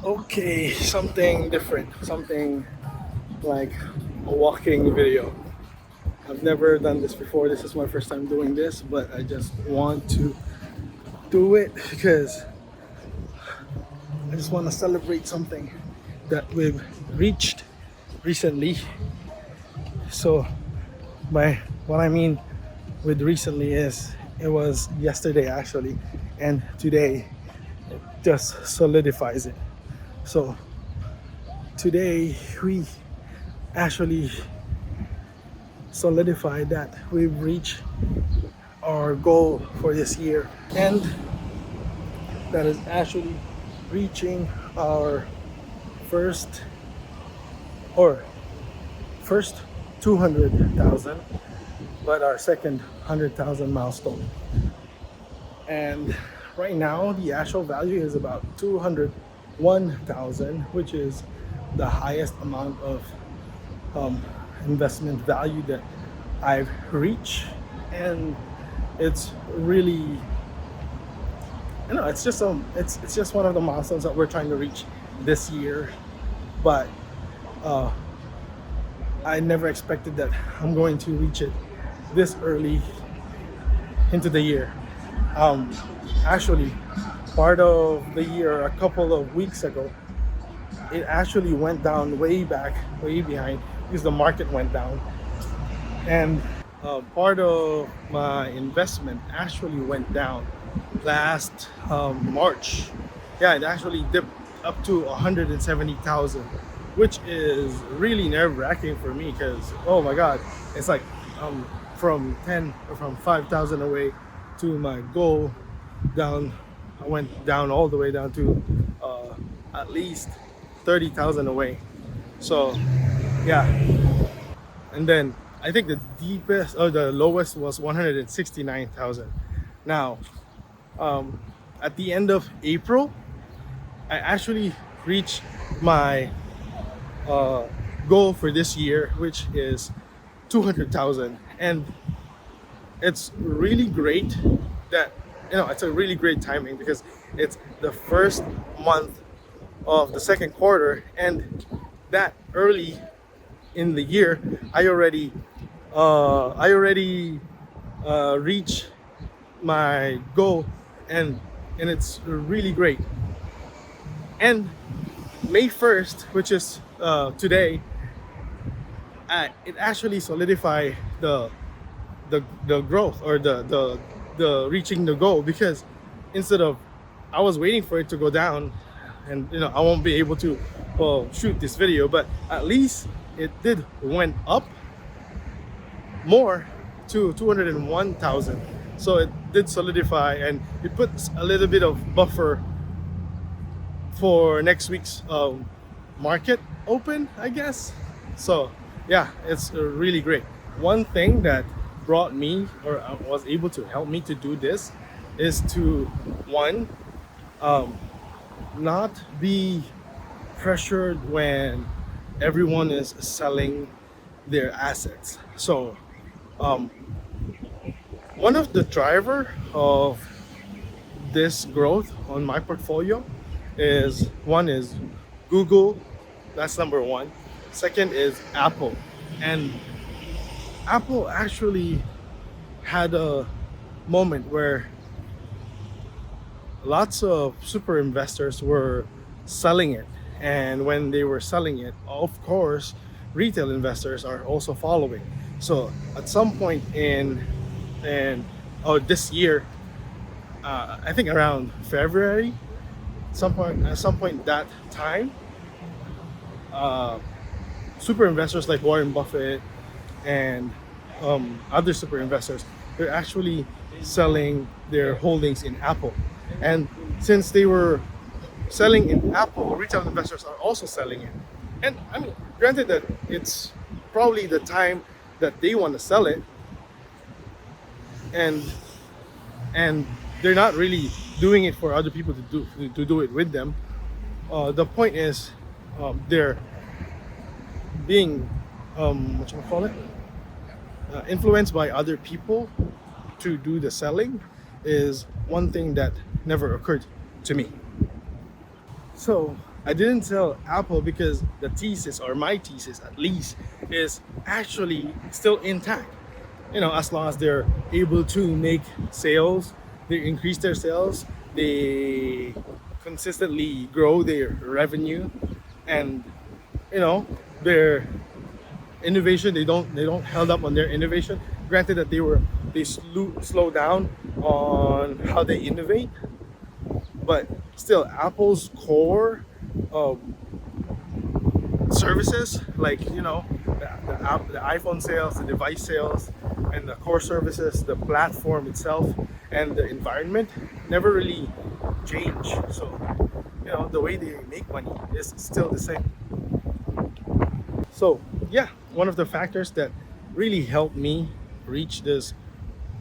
Okay, something different, something like a walking video. I've never done this before. This is my first time doing this, but I just want to do it because I just want to celebrate something that we've reached recently. So, by what I mean with recently is it was yesterday actually, and today just solidifies it. So, today we actually solidified that we've reached our goal for this year, and that is actually reaching our first or first 200,000, but our second 100,000 milestone. And right now the actual value is about 201,000, which is the highest amount of investment value that I've reached. And it's really, it's just it's just one of the milestones that we're trying to reach this year. But I never expected that I'm going to reach it this early into the year. Actually, part of the year, a couple of weeks ago, it actually went down way back, way behind, because the market went down. And part of my investment actually went down last March. Yeah, it actually dipped up to 170,000, which is really nerve-wracking for me because, oh my God, it's like from 10 or from 5,000 away to my goal down. I went down all the way down to at least 30,000 away. So yeah, and then I think the deepest or the lowest was 169,000. Now, at the end of April, I actually reached my goal for this year, which is 200,000, and it's really great that it's a really great timing because it's the first month of the second quarter, and that early in the year, I already reached my goal, and it's really great. And May 1st, which is today, it actually solidified the growth or the reaching the goal, because instead of I was waiting for it to go down, and I won't be able to shoot this video, but at least it did went up more to 201,000. So it did solidify, and it puts a little bit of buffer for next week's market open, I guess. So yeah, it's really great. One thing that brought me or was able to help me to do this is to, one, not be pressured when everyone is selling their assets. So one of the driver of this growth on my portfolio is, one is Google, that's number one. Second is Apple. And Apple actually had a moment where lots of super investors were selling it, and when they were selling it, of course retail investors are also following. So at some point in this year, I think around February, at some point that time, super investors like Warren Buffett and other super investors, they're actually selling their holdings in Apple. And since they were selling in Apple, retail investors are also selling it. And I mean, granted that it's probably the time that they want to sell it, and they're not really doing it for other people to do it with them. The point is, they're being influenced by other people to do the selling, is one thing that never occurred to me. So I didn't sell Apple because the thesis, or my thesis at least, is actually still intact. As long as they're able to make sales, they increase their sales, they consistently grow their revenue, and you know their innovation, they don't held up on their innovation. Granted that they slow down on how they innovate, but still Apple's core um, services, like the iPhone sales, the device sales, and the core services, the platform itself, and the environment never really change. So the way they make money is still the same. So yeah, one of the factors that really helped me reach this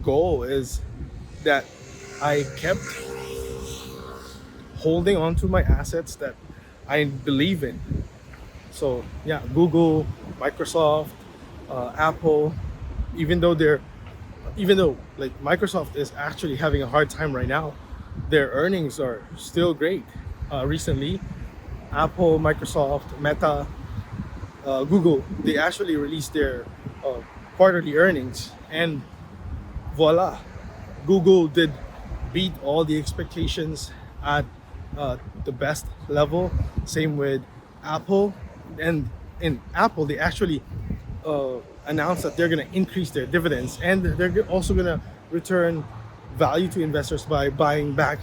goal is that I kept holding on to my assets that I believe in. So yeah, Google, Microsoft, Apple, even though like Microsoft is actually having a hard time right now, their earnings are still great. Recently, Apple, Microsoft, Meta, Google, they actually released their quarterly earnings, and voila, Google did beat all the expectations at the best level. Same with Apple, and in Apple, they actually announced that they're going to increase their dividends, and they're also going to return value to investors by buying back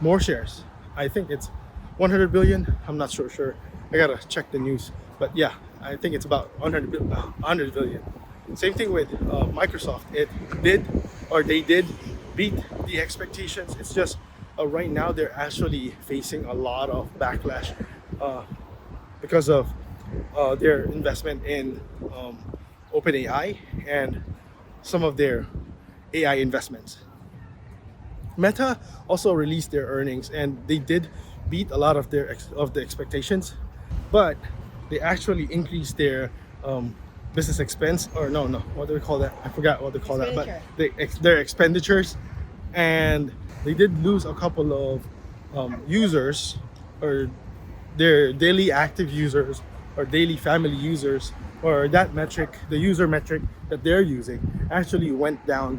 more shares. I think it's 100 billion. I'm not sure. I gotta check the news, but yeah, I think it's about 100 billion. Same thing with Microsoft. They did beat the expectations. It's just right now they're actually facing a lot of backlash because of their investment in OpenAI and some of their AI investments. Meta also released their earnings, and they did beat a lot of the expectations, but they actually increased their business expense, or no, what do we call that? I forgot what they call that, but their expenditures, and they did lose a couple of users, or their daily active users, or daily family users, or that metric, the user metric that they're using, actually went down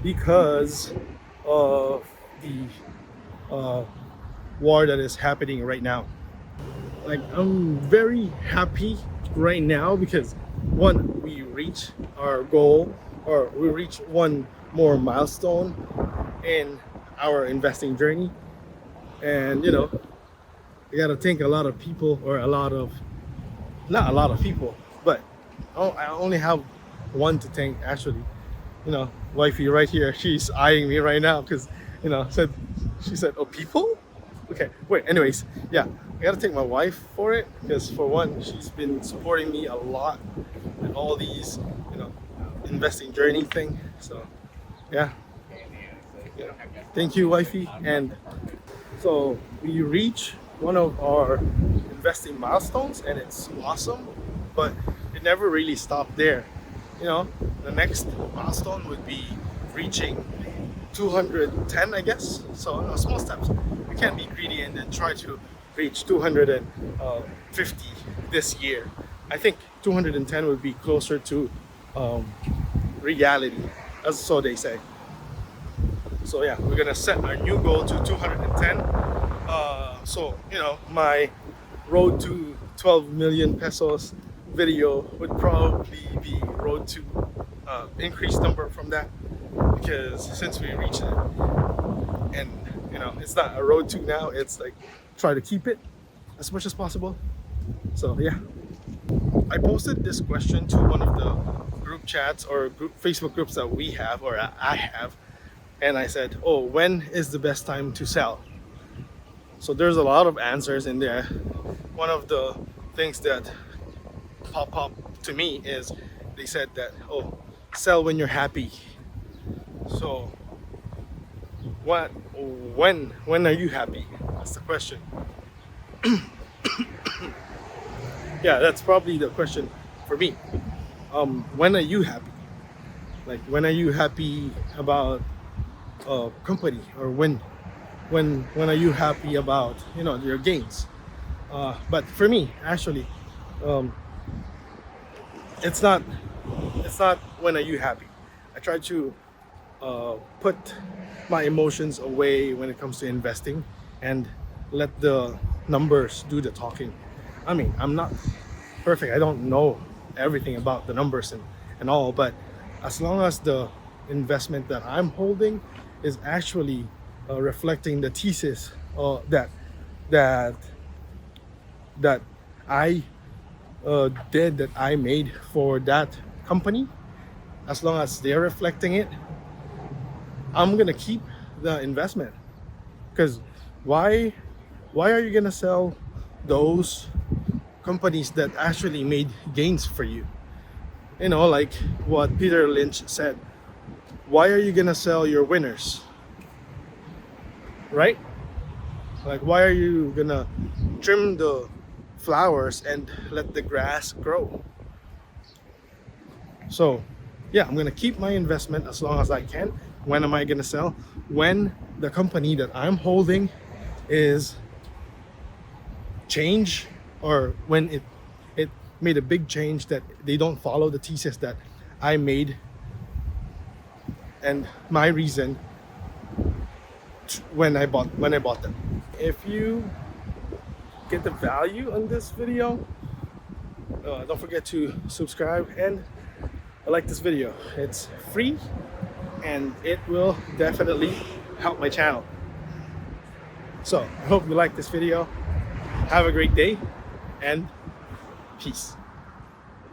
because of the war that is happening right now. Like, I'm very happy right now because one, we reach our goal, or we reach one more milestone in our investing journey. And I gotta thank a lot of people, or not a lot of people, but I only have one to thank, actually. Wifey right here, she's eyeing me right now because she said, "Oh, people." Okay, wait, anyways, yeah, I gotta thank my wife for it, because for one, she's been supporting me a lot with all these investing journey thing. So yeah, thank you, wifey. And so we reach one of our investing milestones, and it's awesome, but it never really stopped there. The next milestone would be reaching 210, I guess. So small steps. We can't be greedy and then try to reach 250 this year. I think 210 would be closer to reality, as so they say. So yeah, we're gonna set our new goal to 210. So my road to 12 million pesos video would probably be road to increased number from that, because since we reached it, and it's not a road to now, it's like try to keep it as much as possible. So yeah, I posted this question to one of the group chats or Facebook groups that we have, or I have, and I said, "Oh, when is the best time to sell?" So there's a lot of answers in there. One of the things that pop up to me is they said that, "Oh, sell when you're happy." So when are you happy? That's the question. Yeah, that's probably the question for me. When are you happy? Like, when are you happy about a company, or when when are you happy about, you know, your gains? But for me, actually, um, it's not when are you happy. I try to put my emotions away when it comes to investing and let the numbers do the talking. I mean, I'm not perfect. I don't know everything about the numbers and all, but as long as the investment that I'm holding is actually reflecting the thesis that that I that I made for that company, as long as they're reflecting it, I'm gonna keep the investment. Because why are you gonna sell those companies that actually made gains for you? You know, like what Peter Lynch said. Why are you gonna sell your winners? Right? Like, why are you gonna trim the flowers and let the grass grow? So, yeah, I'm gonna keep my investment as long as I can. When am I gonna sell? When the company that I'm holding is change, or when it made a big change that they don't follow the thesis that I made and my reason when I bought them. If you get the value on this video, don't forget to subscribe and like this video. It's free and it will definitely help my channel. So I hope you like this video. Have a great day and peace.